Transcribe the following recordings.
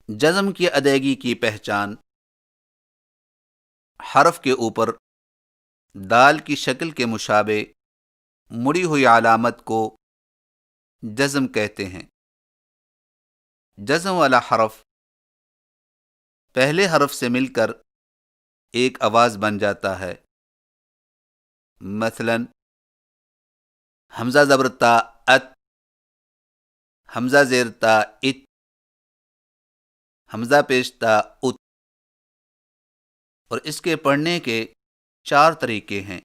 جزم کی ادائیگی کی پہچان: حرف کے اوپر دال کی شکل کے مشابہ مڑی ہوئی علامت کو جزم کہتے ہیں۔ جزم والا حرف پہلے حرف سے مل کر ایک آواز بن جاتا ہے۔ مثلا حمزہ زبر تا ات، حمزہ زیر تا ات، حمزہ پیش تا ات۔ اور اس کے پڑھنے کے 4 طریقے ہیں۔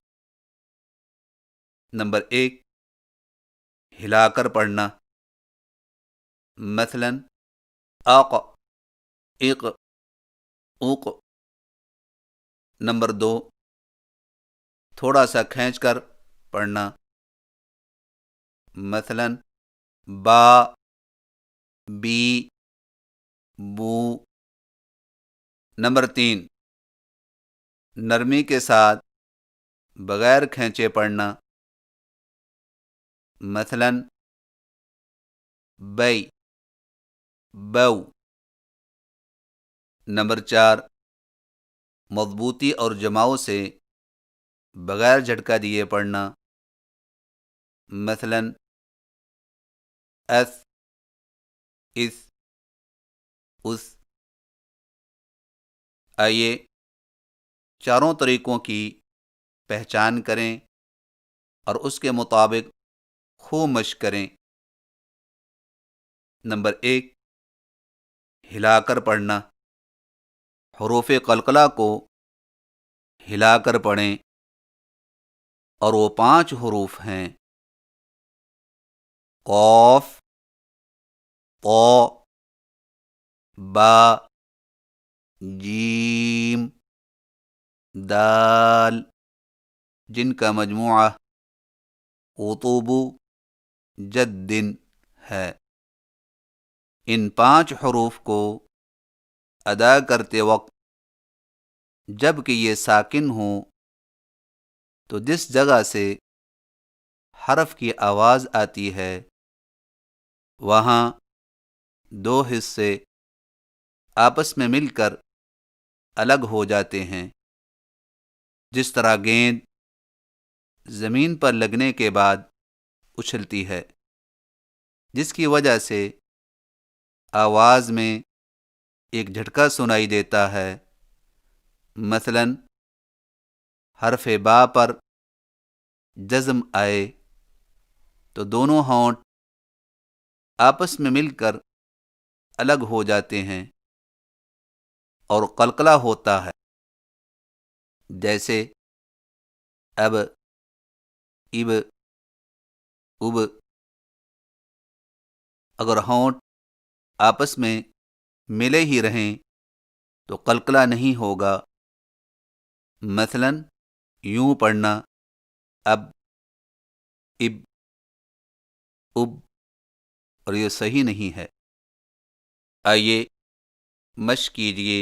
نمبر 1، ہلا کر پڑھنا، مثلا اق، اق، اوق۔ نمبر 2، تھوڑا سا کھینچ کر پڑھنا، مثلا با، بی، بو۔ نمبر 3، نرمی کے ساتھ بغیر کھینچے پڑھنا، مثلا بئی، بو۔ نمبر 4، مضبوطی اور جماؤ سے بغیر جھٹکا دیے پڑھنا، مثلا اس، اس، اس۔ آئیے چاروں طریقوں کی پہچان کریں اور اس کے مطابق خوب مشق کریں۔ نمبر 1، ہلا کر پڑھنا۔ حروف قلقلہ کو ہلا کر پڑھیں، اور وہ 5 حروف ہیں: قاف، طا، با، جیم، دال، جن کا مجموعہ قطب جد ہے۔ ان 5 حروف کو ادا کرتے وقت جب کہ یہ ساکن ہوں تو جس جگہ سے حرف کی آواز آتی ہے وہاں 2 حصے آپس میں مل کر الگ ہو جاتے ہیں، جس طرح گیند زمین پر لگنے کے بعد اچھلتی ہے، جس کی وجہ سے آواز میں ایک جھٹکا سنائی دیتا ہے۔ مثلا حرف با پر جزم آئے تو دونوں ہونٹ آپس میں مل کر الگ ہو جاتے ہیں اور قلقلہ ہوتا ہے، جیسے اب، اب، اب۔ اگر ہونٹ آپس میں ملے ہی رہیں تو قلقلہ نہیں ہوگا۔ مثلا یوں پڑھنا، اب، اب، اب، اور یہ صحیح نہیں ہے۔ آئیے مشق کیجیے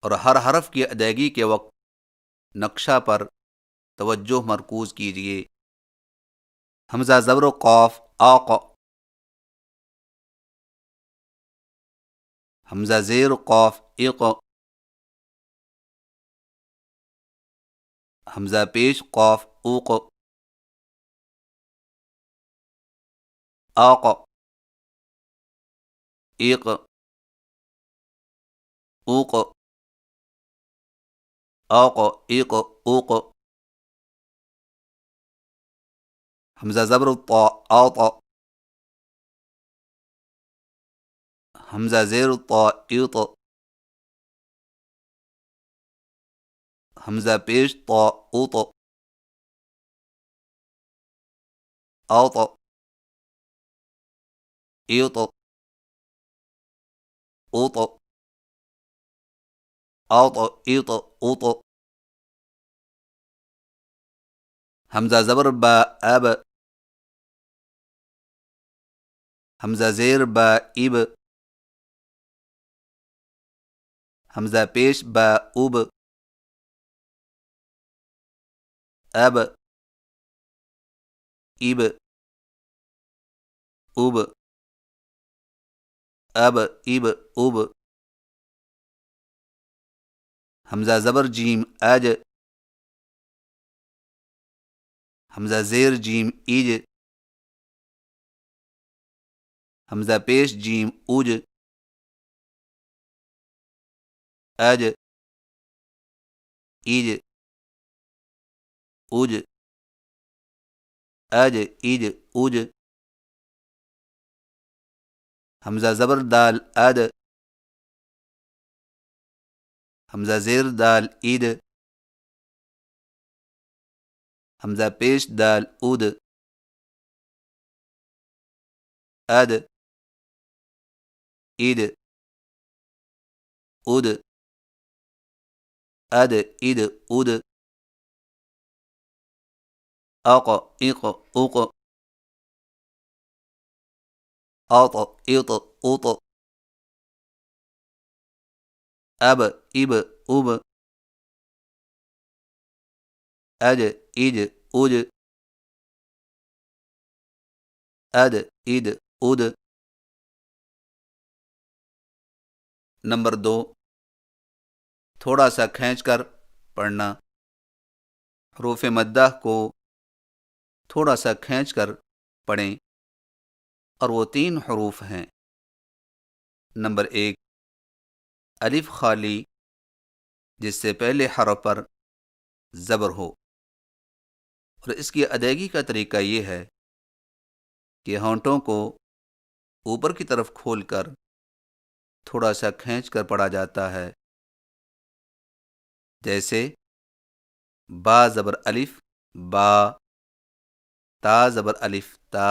اور ہر حرف کی ادائیگی کے وقت نقشہ پر توجہ مرکوز کیجیے۔ حمزہ زبر قاف، آق، حمزہ زیر قاف، اق، حمزہ پیش قاف، اوق، آق، ایق، اوق، آق، ایق، اوق۔ حمزہ زبر طا، آط، حمزہ زیر طا، ایط، حمزہ پیش طا، اوط، آط، ایط، اوط، آط، ایط، اوط۔ حمزہ زبر با، اب، حمزہ زیر با، اب، حمزہ پیش با، اب، اب، اب، اب۔ اب اب اب، حمزہ زبر جیم اج، حمزہ زیر جیم ایج، حمزہ پیش جیم اوج، اج ایج اوج، اج ایج اوج، حمزہ زبر دال اد، حمزہ زیر دال عید، حمزہ پیش دال اود، اد عید اد، اد عید اد، اق اق اق، اط اط اط، اب اب اب، اج اج اج، اد اد اد۔ نمبر 2، تھوڑا سا کھینچ کر پڑھنا۔ حروف مدہ کو تھوڑا سا کھینچ کر پڑھیں، اور وہ 3 حروف ہیں۔ نمبر 1، الف خالی، جس سے پہلے حرف پر زبر ہو، اور اس کی ادائیگی کا طریقہ یہ ہے کہ ہونٹوں کو اوپر کی طرف کھول کر تھوڑا سا کھینچ کر پڑھا جاتا ہے، جیسے با زبر الف با، تا زبر الف تا،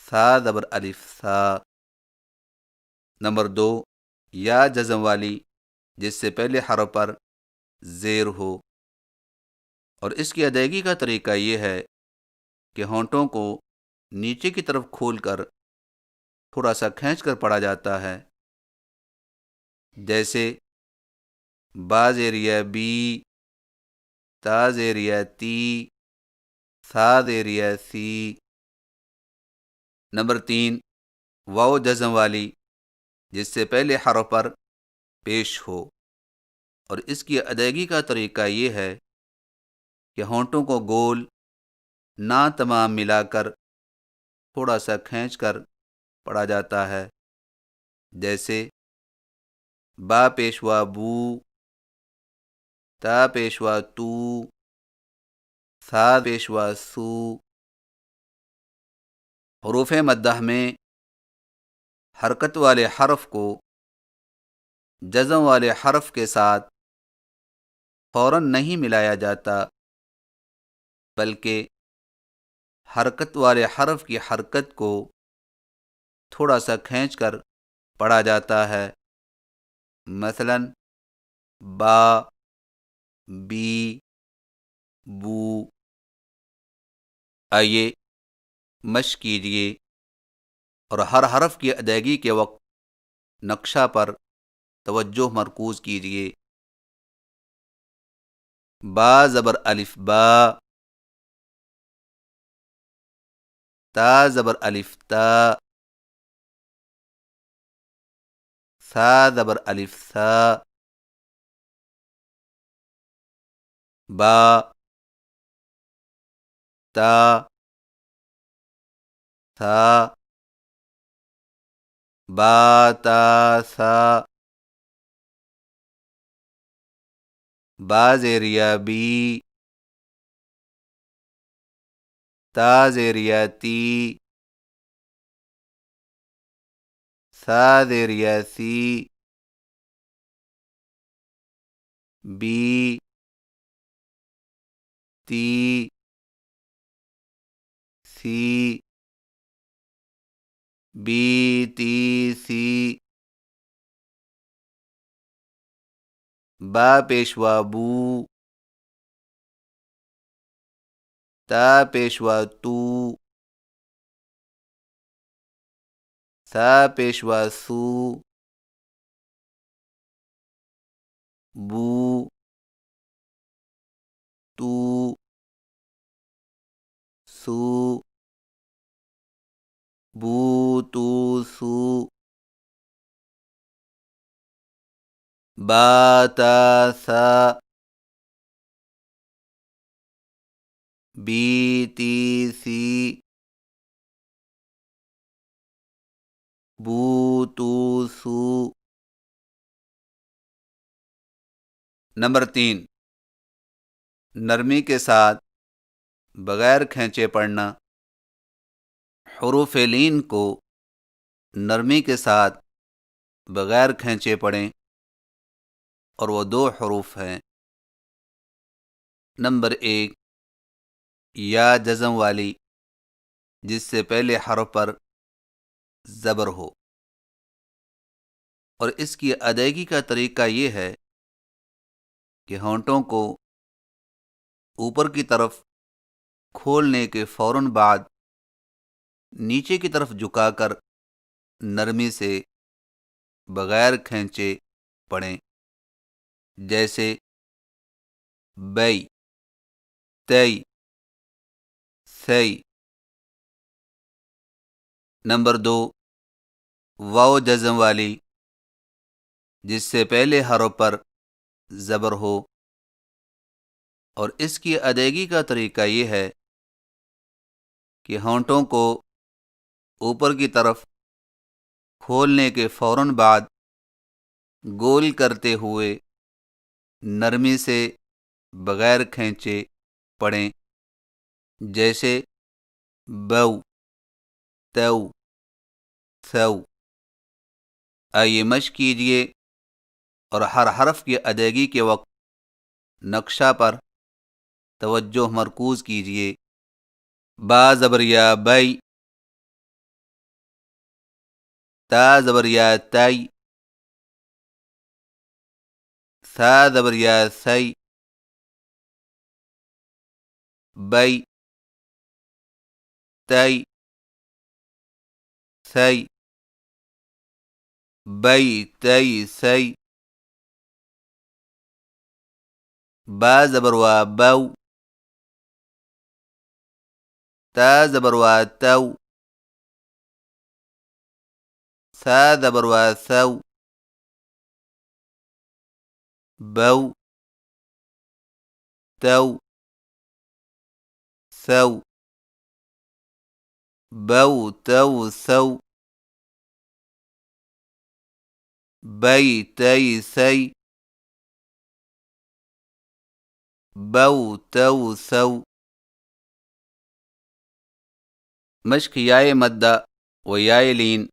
ثا زبر الف ثا۔ نمبر 2، یا جزم والی، جس سے پہلے حرف پر زیر ہو، اور اس کی ادائیگی کا طریقہ یہ ہے کہ ہونٹوں کو نیچے کی طرف کھول کر تھوڑا سا کھینچ کر پڑھا جاتا ہے، جیسے با زیریا بی، تا زیریا تی، ثا زیریا سی۔ نمبر 3، واو جزم والی، جس سے پہلے حرف پر پیش ہو، اور اس کی ادائیگی کا طریقہ یہ ہے کہ ہونٹوں کو گول نا تمام ملا کر تھوڑا سا کھینچ کر پڑھا جاتا ہے، جیسے با پیشوا بو، تا پیشوا تو، ثا پیشوا سو۔ حروف مدہ میں حرکت والے حرف کو جزم والے حرف کے ساتھ فوراً نہیں ملایا جاتا، بلکہ حرکت والے حرف کی حرکت کو تھوڑا سا کھینچ کر پڑھا جاتا ہے، مثلاً با، بی، بو۔ آئیے مشق کیجیے اور ہر حرف کی ادائیگی کے وقت نقشہ پر توجہ مرکوز کیجیے۔ با زبر الف با، تا زبر الف تا، ثا زبر الف ثا، با، تا، ثا، با تا ثا، با زیریا بی، تا زیریا تی، ثا زیریا سی، بی، تی، سی، بی تی سی۔ با پیشوا بو، تا پیشوا تو، ثا پیشوا سو، بو، تو، سو، بو تو سو۔ با تا سا، بی تی سی، بو تو سو۔ نمبر 3، نرمی کے ساتھ بغیر کھینچے پڑھنا۔ حروف لین کو نرمی کے ساتھ بغیر کھینچے پڑھیں، اور وہ 2 حروف ہیں۔ نمبر 1، یا جزم والی، جس سے پہلے حرف پر زبر ہو، اور اس کی ادائیگی کا طریقہ یہ ہے کہ ہونٹوں کو اوپر کی طرف کھولنے کے فوراً بعد نیچے کی طرف جھکا کر نرمی سے بغیر کھینچے پڑھیں، جیسے بئی، تئی، سی۔ نمبر 2، واو جزم والی، جس سے پہلے حرف پر زبر ہو، اور اس کی ادائیگی کا طریقہ یہ ہے کہ ہونٹوں کو اوپر کی طرف کھولنے کے فوراً بعد گول کرتے ہوئے نرمی سے بغیر کھینچے پڑھیں، جیسے بو، تو، ثو۔ آئیے مشق کیجئے اور ہر حرف کی ادائیگی کے وقت نقشہ پر توجہ مرکوز کیجئے۔ با زبر یا بئی، تا زبر یا تئی، ثا زبر یا ثئی، بئی، تئی، ثئی، بئی، تئی، ثئی۔ با زبر وا بو، تا زبر وا تو، ثا زبر وا ثو، بو، تو، ثو، بو، تو، ثو، بئی، تئی، ثئی، بو، تو، ثو۔ مشق یائے مدہ و یائے لین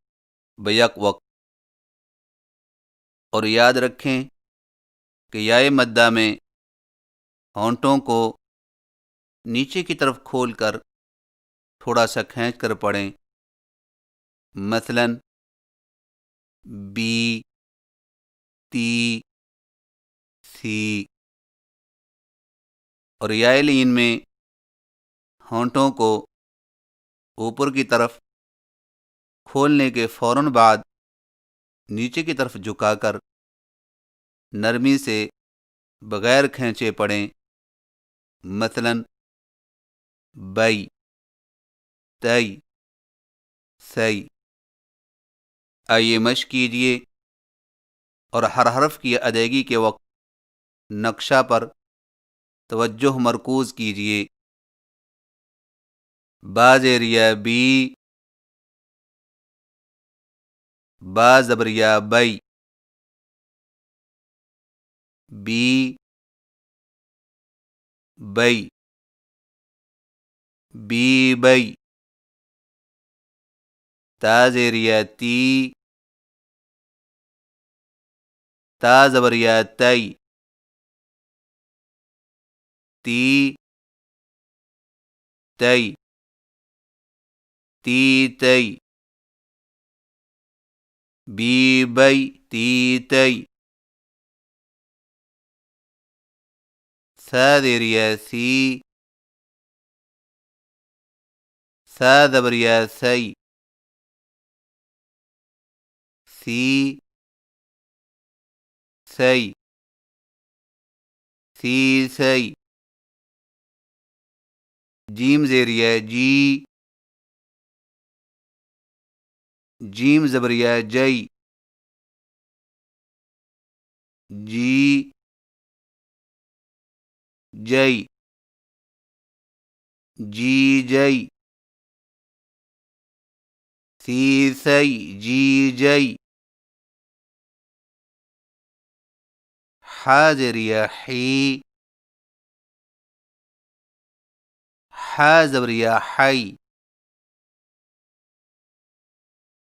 بیک وقت، اور یاد رکھیں کہ یائے مدہ میں ہونٹوں کو نیچے کی طرف کھول کر تھوڑا سا کھینچ کر پڑھیں، مثلا بی، تی، سی۔ اور یائے لین میں ہونٹوں کو اوپر کی طرف کھولنے کے فوراً بعد نیچے کی طرف جھکا کر نرمی سے بغیر کھینچے پڑھیں، مثلا بئی، تئی، سی۔ آئیے مشق کیجئے اور ہر حرف کی ادائیگی کے وقت نقشہ پر توجہ مرکوز کیجئے۔ با زیر یا بی، با زبر یا بئی، بی، بئی، بی، بئی۔ تا زیر یا تی، تا زبر یا تئی، تی، تئی، تی، تئی۔ بی، بئی، تی، تئی۔ ثا زیر یا سی، ثا زبر یا ثئی، سی، ثئی، سی، ثئی۔ جیم زیر یا جی، جیم زبر یا جئی، جی جئی جی جئی سی سئی جی جئی حاضریہ حی حاضریہ حی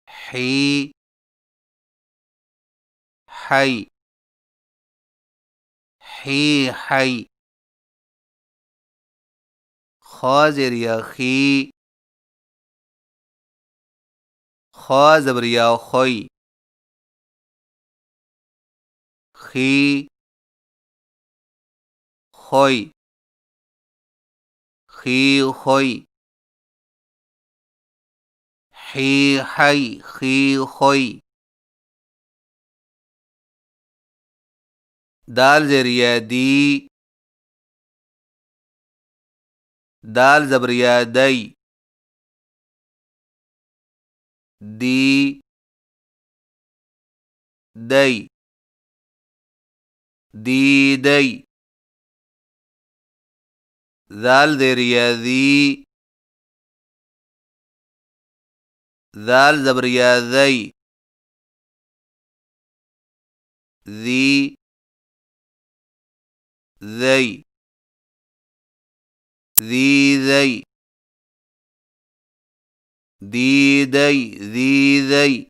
حی حی حی حی خاضریہ خی خاضبریہ خوئی خی خوئی خی خوئی حی حی خی خوئی دال زریہ دی دال زبریہ دئی دی دئی دی دئی ذال زیریہ ذی ذال زبریہ ذی ذی ذی ذی ذی دی دئی ذی ذی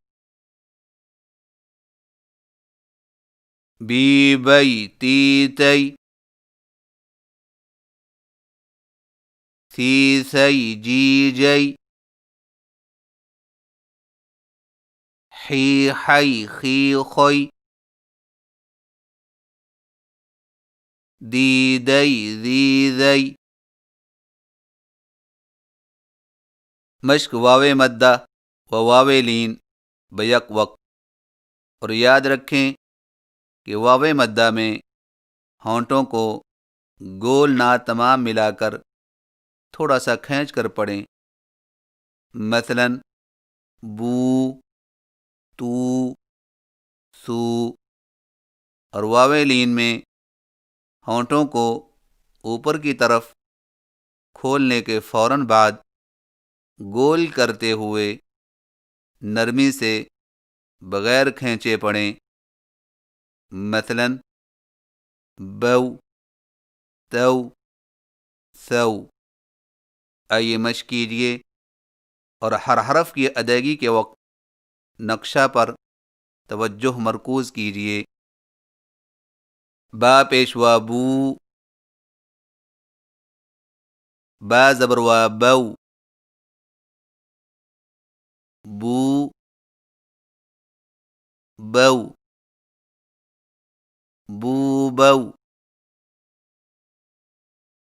بی بئی تی تئی سی سئی جی جئی حی حی خی خوئی دی دئی ذی ذئی مشق واو مدہ و واو لین بیک وقت، اور یاد رکھیں کہ واو مدہ میں ہونٹوں کو گول نہ تمام ملا کر تھوڑا سا کھینچ کر پڑھیں، مثلا بو، تو، سو، اور واو لین میں ہونٹوں کو اوپر کی طرف کھولنے کے فوراً بعد گول کرتے ہوئے نرمی سے بغیر کھینچے پڑھیں، مثلا بو، تو، سو۔ آئیے مشق کیجیے اور ہر حرف کی ادائیگی کے وقت نقشہ پر توجہ مرکوز کیجیے۔ با پیشوا بو، با زبروا بو، بو بو، بو بو۔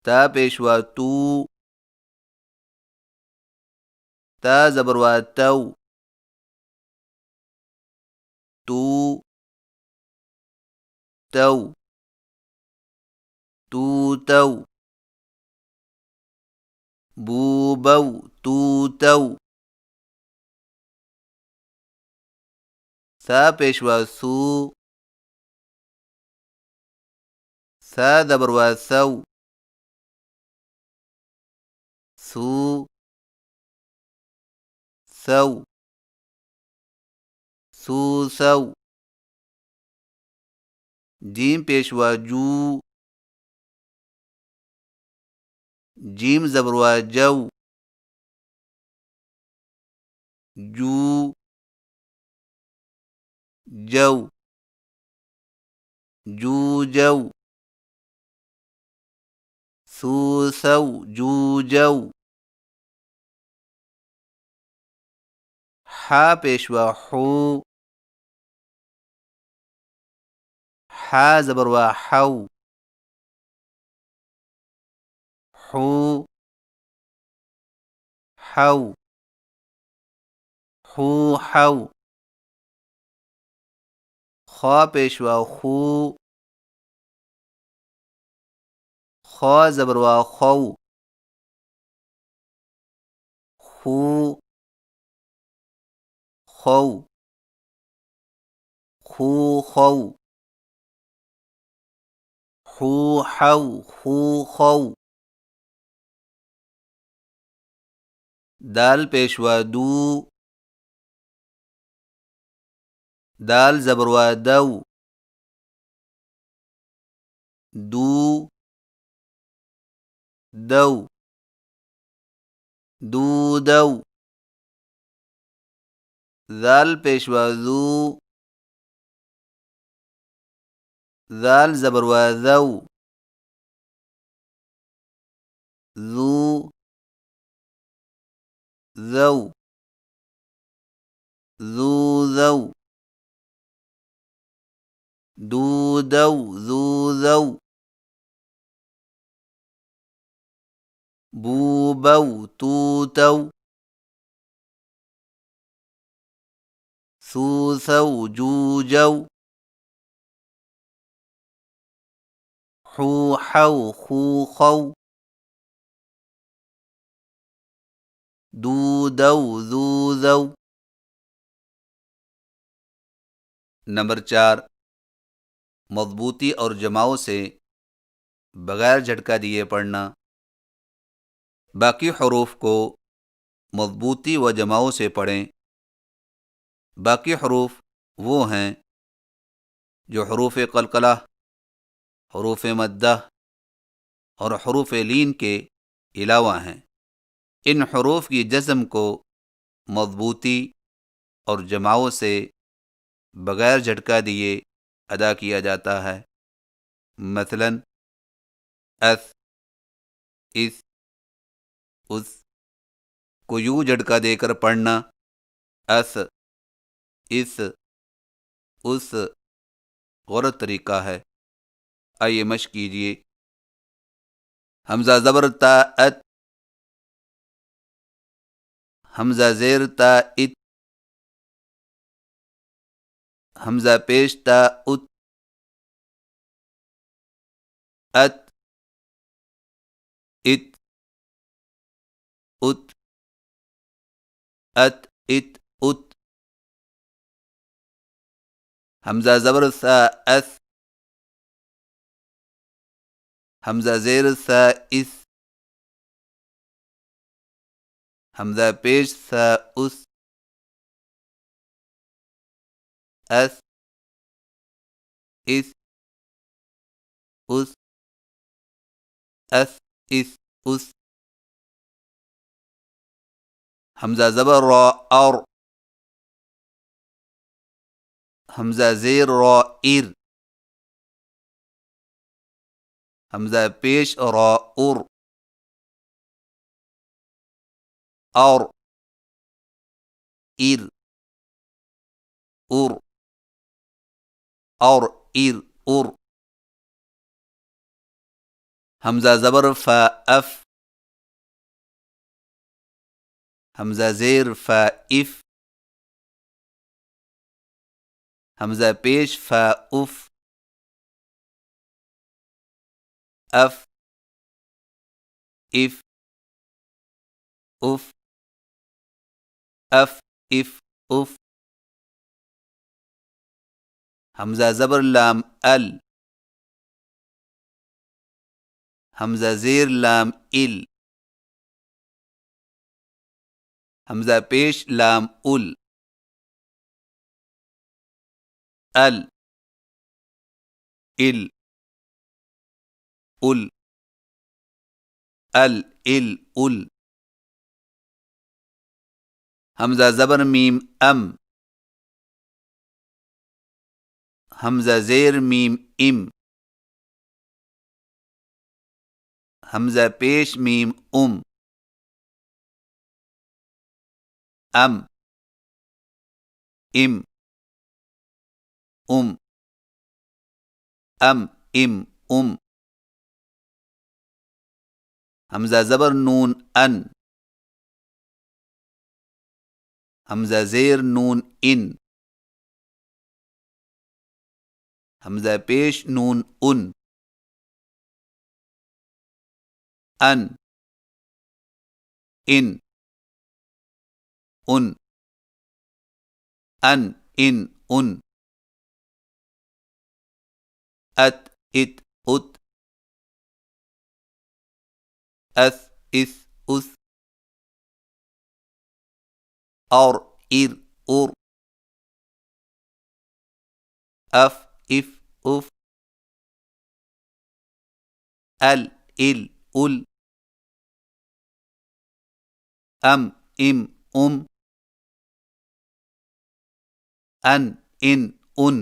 تا پیشوا تو، تا زبروا تو، تو تو، تو تو۔ بو بو تو تو۔ سا پیشوا سو، سا زبروا سو، سو سو، سو سو۔ جیم پیشوا جو، جیم زبروا جو، جو جو، جو جو۔ سو سو جو جو۔ حا پیشوا حو، حا زبروا حو، حو حو، حو حو۔ خا پیشوا خو، خا زبروا خو، خو خو، خو خو۔ حو حو خو خو، دال پیشوا دو، دال زبروا دو، دو دو، دو دو، دال پیشوا دو، دال زبروا دو، ذو ذو، ذو ذو، دو دو ذو ذو، بو بو تو تو، ثو ثو جو جو، حو حو خو خو، دو دو ذو ذو۔ نمبر 4، مضبوطی اور جماؤں سے بغیر جھٹکا دیے پڑھنا۔ باقی حروف کو مضبوطی و جماؤں سے پڑھیں۔ باقی حروف وہ ہیں جو حروف قلقلہ، حروف مدہ اور حروف لین کے علاوہ ہیں۔ ان حروف کی جزم کو مضبوطی اور جماؤں سے بغیر جھٹکا دیے ادا کیا جاتا ہے۔ مثلاً اس، اس، اس کو یوں جھٹکا دے کر پڑھنا، اس، اس، اس، غلط طریقہ ہے۔ آئیے مشق کیجیے۔ حمزہ زبر تا ات، حمزہ زیر تا ات، حمزہ پیش تا ات، ات، ات، ات، ات، ات، ات۔ حمزہ زبر ثا اس، حمزہ زیر ثا اس، حمزہ پیش ثا اس، اس، اس، اس، اس، اس، اس۔ حمزہ زبر را اور، حمزہ زیر را ار، حمزہ پیش را ار، اور، ار، ار، اور، ار، ار۔ حمزہ زبر فا اف، حمزہ زیر فا اف، حمزہ پیش فا اف، اف، اف، اف، اف، اف، اف۔ حمزہ زبر لام ال، حمزہ زیر لام ال، حمزہ پیش لام ال، ال، ال، ال، ال، ال، ال۔ حمزہ زبر میم ام، حمزہ زیر میم ام، حمزہ پیش میم ام، ام، ام، ام، ام، ام، ام۔ حمزہ زبر نون ان، حمزہ زیر نون ان، حمزہ پیش نون ان، ان، ان، ان، ان، ان، ان۔ ات، ات، ات۔ اس اس اس، اور ار ار، اف اف اف، ال ال ال، ام ام ام، ان ان ان۔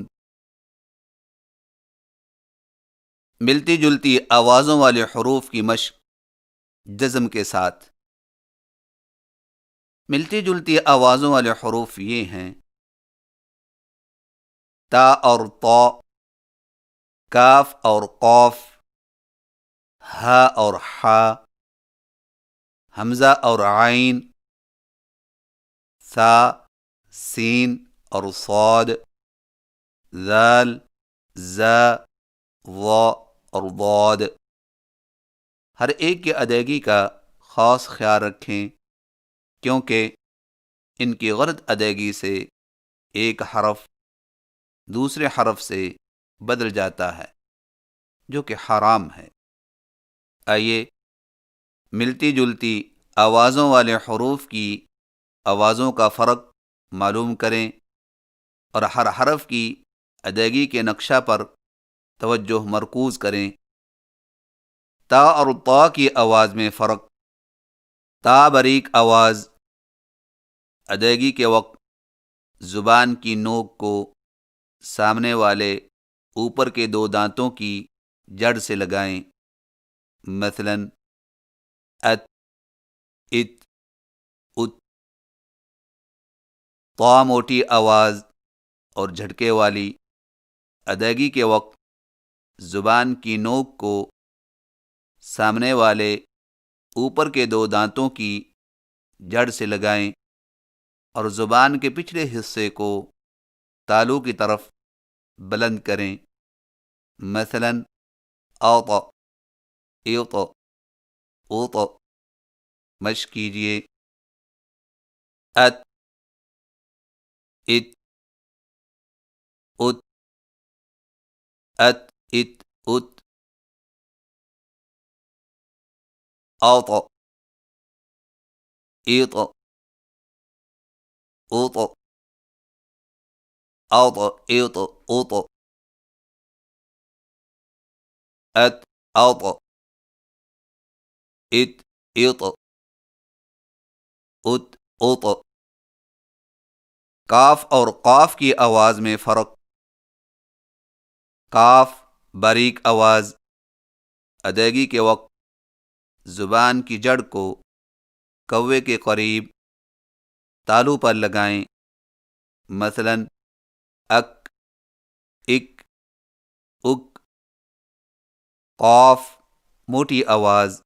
ملتی جلتی آوازوں والے حروف کی مشق جزم کے ساتھ۔ ملتی جلتی آوازوں والے حروف یہ ہیں: تا اور طا، کاف اور قاف، ہا اور حا، حمزہ اور عین، ثا، سین اور صاد، ذال، زا، ظا اور ضاد۔ ہر ایک کی ادائیگی کا خاص خیال رکھیں، کیونکہ ان کی غلط ادائیگی سے ایک حرف دوسرے حرف سے بدل جاتا ہے، جو کہ حرام ہے۔ آئیے ملتی جلتی آوازوں والے حروف کی آوازوں کا فرق معلوم کریں اور ہر حرف کی ادائیگی کے نقشہ پر توجہ مرکوز کریں۔ تا اور طا کی آواز میں فرق: تا باریک آواز ادائیگی کے وقت زبان کی نوک کو سامنے والے اوپر کے دو دانتوں کی جڑ سے لگائیں، مثلا ات، ات، ات۔ طا موٹی آواز اور جھٹکے والی ادائیگی کے وقت زبان کی نوک کو سامنے والے اوپر کے دو دانتوں کی جڑ سے لگائیں اور زبان کے پچھلے حصے کو تالو کی طرف بلند کریں، مثلا اوط، ایوط، اوط۔ مشق کیجیے: ات، ات، ات، ات، ات، ات، اوط، ایوط، اوط، اوط، ایوط، اوط، ات، اوط، ات، ایوط، ات، اوط۔ کاف اور قاف کی آواز میں فرق: کاف باریک آواز ادائیگی کے وقت زبان کی جڑ کو کوے کے قریب تالو پر لگائیں، مثلا اک، اک، اک۔ قاف موٹی آواز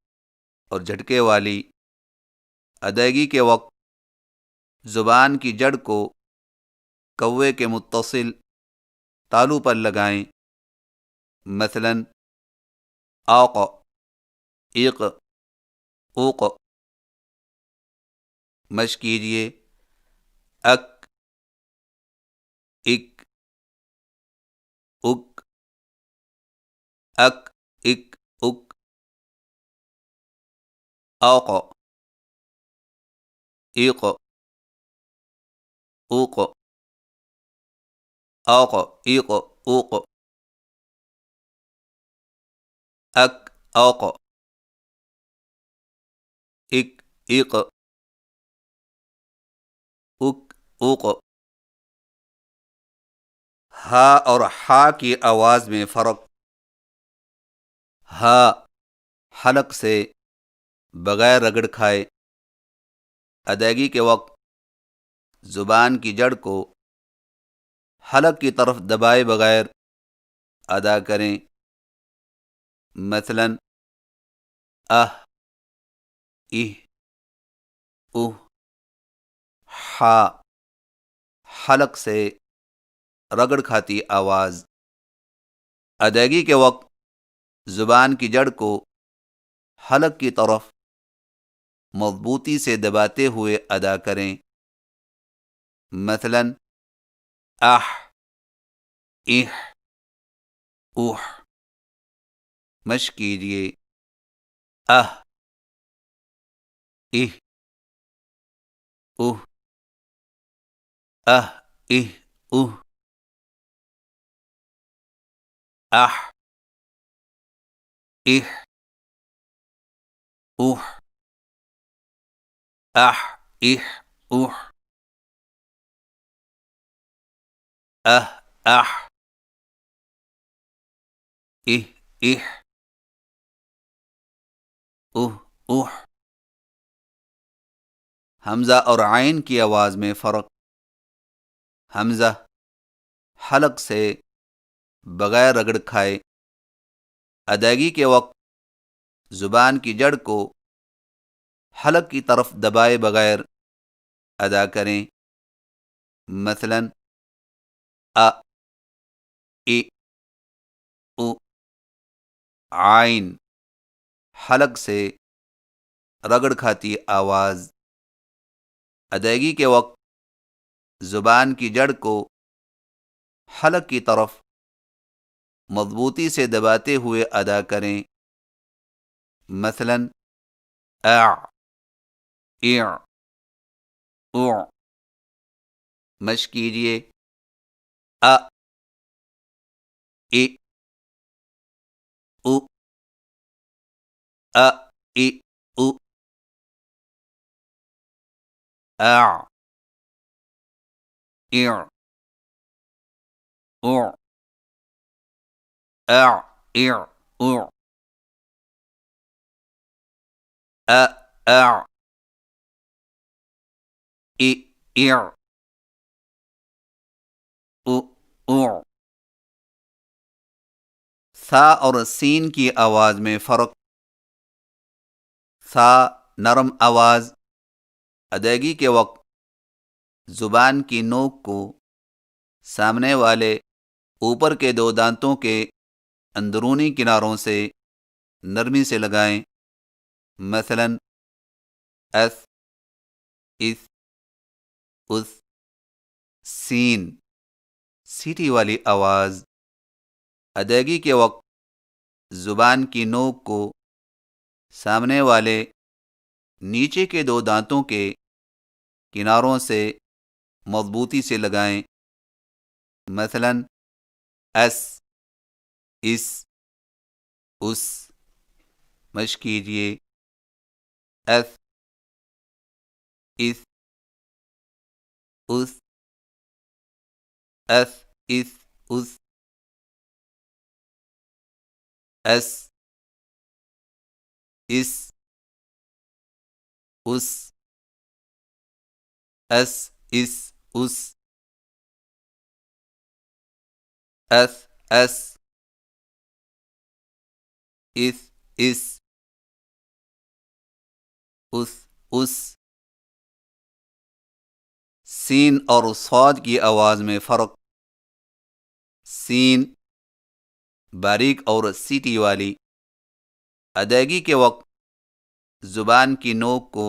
اور جھٹکے والی ادائیگی کے وقت زبان کی جڑ کو کوے کے متصل تالو پر لگائیں، مثلا آق، ایق، اوق۔ مشق کیجیے: اک، اک، اک، اک، اک، اک۔ اوق، ایق، اوق، اوق، ایق، اوق۔ اک، اوق، اک، ایق، اک، اوق۔ ہا اور حا کی آواز میں فرق: ہا حلق سے بغیر رگڑ کھائے ادائیگی کے وقت زبان کی جڑ کو حلق کی طرف دبائے بغیر ادا کریں، مثلا اہ، اہ، اوہ۔ حا حلق سے رگڑ کھاتی آواز ادائیگی کے وقت زبان کی جڑ کو حلق کی طرف مضبوطی سے دباتے ہوئے ادا کریں، مثلا اح، اح، اوح۔ مشق کیجیے: اہ، إه أه أه إه أه أح إح أح أح إح أح أح إه إح أح حمزہ اور عین کی آواز میں فرق۔ حمزہ حلق سے بغیر رگڑ کھائے ادائیگی کے وقت زبان کی جڑ کو حلق کی طرف دبائے بغیر ادا کریں، مثلا ا ای او عین حلق سے رگڑ کھاتی آواز۔ ادائیگی کے وقت زبان کی جڑ کو حلق کی طرف مضبوطی سے دباتے ہوئے ادا کریں، مثلا اع اع او۔ مشق کیجیے ا ای او ا ای او اع اع او اع اع او ا اع ای اع او او۔ ثا اور سین کی آواز میں فرق۔ ثا نرم آواز، ادائیگی کے وقت زبان کی نوک کو سامنے والے اوپر کے دو دانتوں کے اندرونی کناروں سے نرمی سے لگائیں، مثلا اس اس اس۔ سین سیٹی والی آواز، ادائیگی کے وقت زبان کی نوک کو سامنے والے نیچے کے دو دانتوں کے کناروں سے مضبوطی سے لگائیں، مثلا اس اس اس۔ مشق کیجیے اس اس اس اس اس اس اس اس اس اس اس اس اس اس اس اس اس اس۔ سین اور صاد کی آواز میں فرق۔ سین باریک اور سیٹی والی، ادائیگی کے وقت زبان کی نوک کو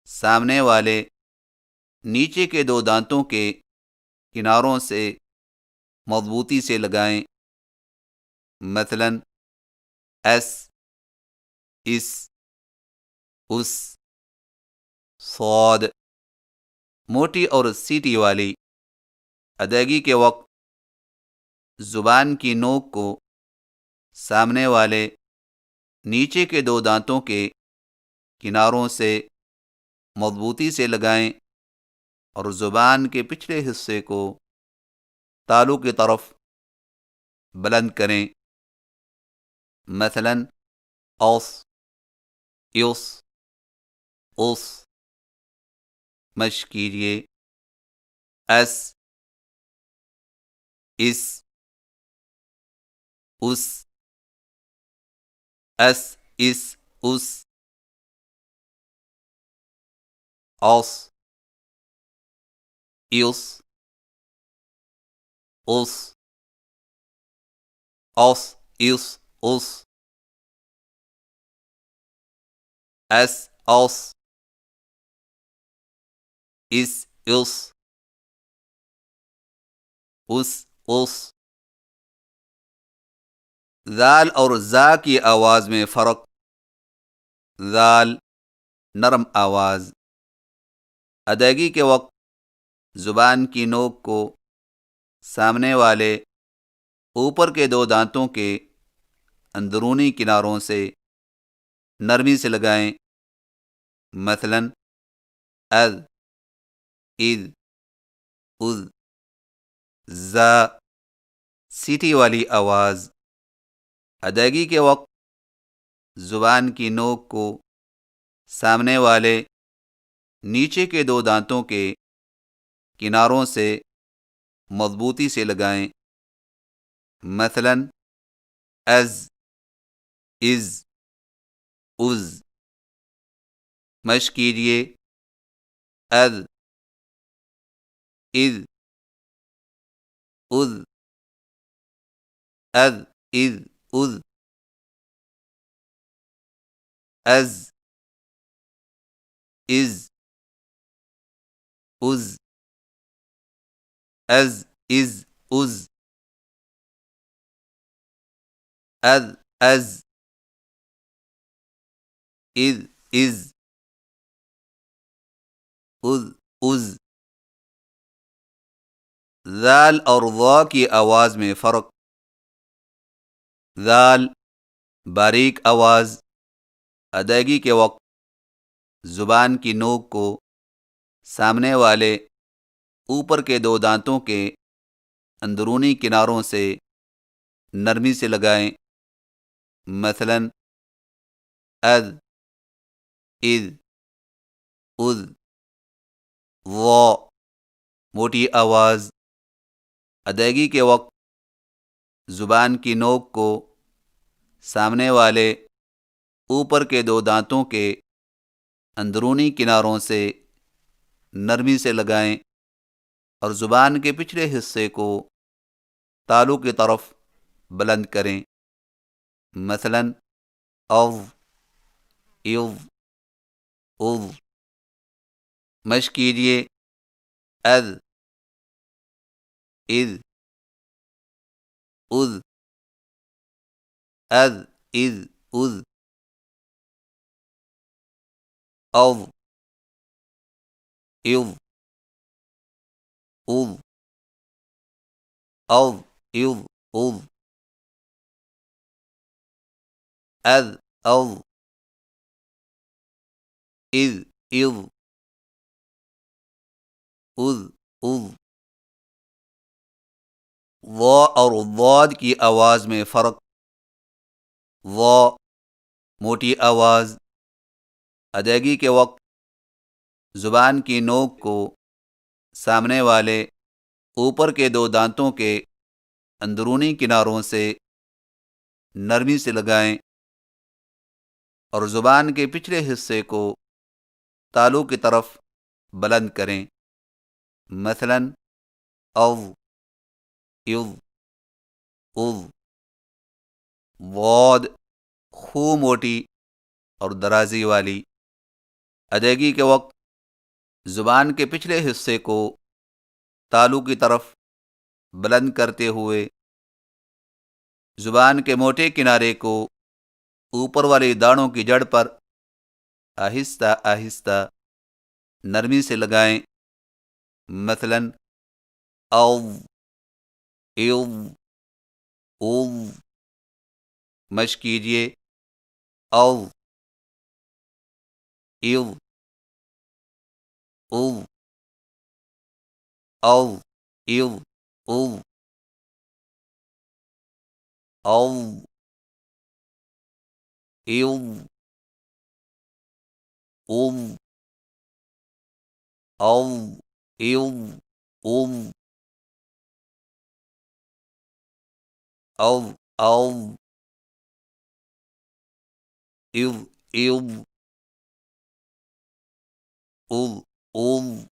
سامنے والے نیچے کے دو دانتوں کے کناروں سے مضبوطی سے لگائیں، مثلا اس اس اس۔ صاد موٹی اور سیٹی والی، ادائیگی کے وقت زبان کی نوک کو سامنے والے نیچے کے دو دانتوں کے کناروں سے مضبوطی سے لگائیں اور زبان کے پچھلے حصے کو تالو کی طرف بلند کریں، مثلا اوس یوس اوس۔ مشق کیجیے اس اس اس اس اس اس۔ اوس یوس اوس اوس یوس اوس۔ اس اوس اس یوس اس اوس۔ ذال اور زا کی آواز میں فرق۔ ذال نرم آواز۔ ادائیگی کے وقت زبان کی نوک کو سامنے والے اوپر کے دو دانتوں کے اندرونی کناروں سے نرمی سے لگائیں، مثلا اذ، اذ، اذ، زا، سیٹی والی آواز۔ ادائیگی کے وقت زبان کی نوک کو سامنے والے نیچے کے دو دانتوں کے کناروں سے مضبوطی سے لگائیں، مثلا از، از، از۔ مشق کیجیے، اذ، اذ، اذ، اذ، اذ، اذ، از، از، از، از، از، از، از، از، اذ، از، از، از۔ ذال اور ضا کی آواز میں فرق۔ ذال باریک آواز، ادائیگی کے وقت زبان کی نوک کو سامنے والے اوپر کے دو دانتوں کے اندرونی کناروں سے نرمی سے لگائیں، مثلا اذ، اذ، اذ۔ ضا موٹی آواز، ادائیگی کے وقت زبان کی نوک کو سامنے والے اوپر کے دو دانتوں کے اندرونی کناروں سے نرمی سے لگائیں اور زبان کے پچھلے حصے کو تالو کی طرف بلند کریں، مثلا اذ، اذ، اذ۔ مشق کیجیے، اذ، اذ، اذ، اذ، اذ، اذ، اذ، اذ، اذ، اذ، اذ، اذ، اذ، اذ، اذ، اذ، اذ، اذ۔ ضا اور ضاد کی آواز میں فرق۔ ضا موٹی آواز، ادائیگی کے وقت زبان کی نوک کو سامنے والے اوپر کے دو دانتوں کے اندرونی کناروں سے نرمی سے لگائیں اور زبان کے پچھلے حصے کو تالو کی طرف بلند کریں، مثلا اذ، اذ، اذ۔ ضاد خو موٹی اور درازی والی، ادائیگی کے وقت زبان کے پچھلے حصے کو تالو کی طرف بلند کرتے ہوئے زبان کے موٹے کنارے کو اوپر والی دانتوں کی جڑ پر آہستہ آہستہ نرمی سے لگائیں، مثلا اذ، اذ، اذ۔ مشق کیجیے، اذ، اذ، اذ، اذ، اذ، اذ، اذ، اذ، اذ، اذ، اذ، اذ، اذ، اذ، اذ، اذ، اذ، اذ،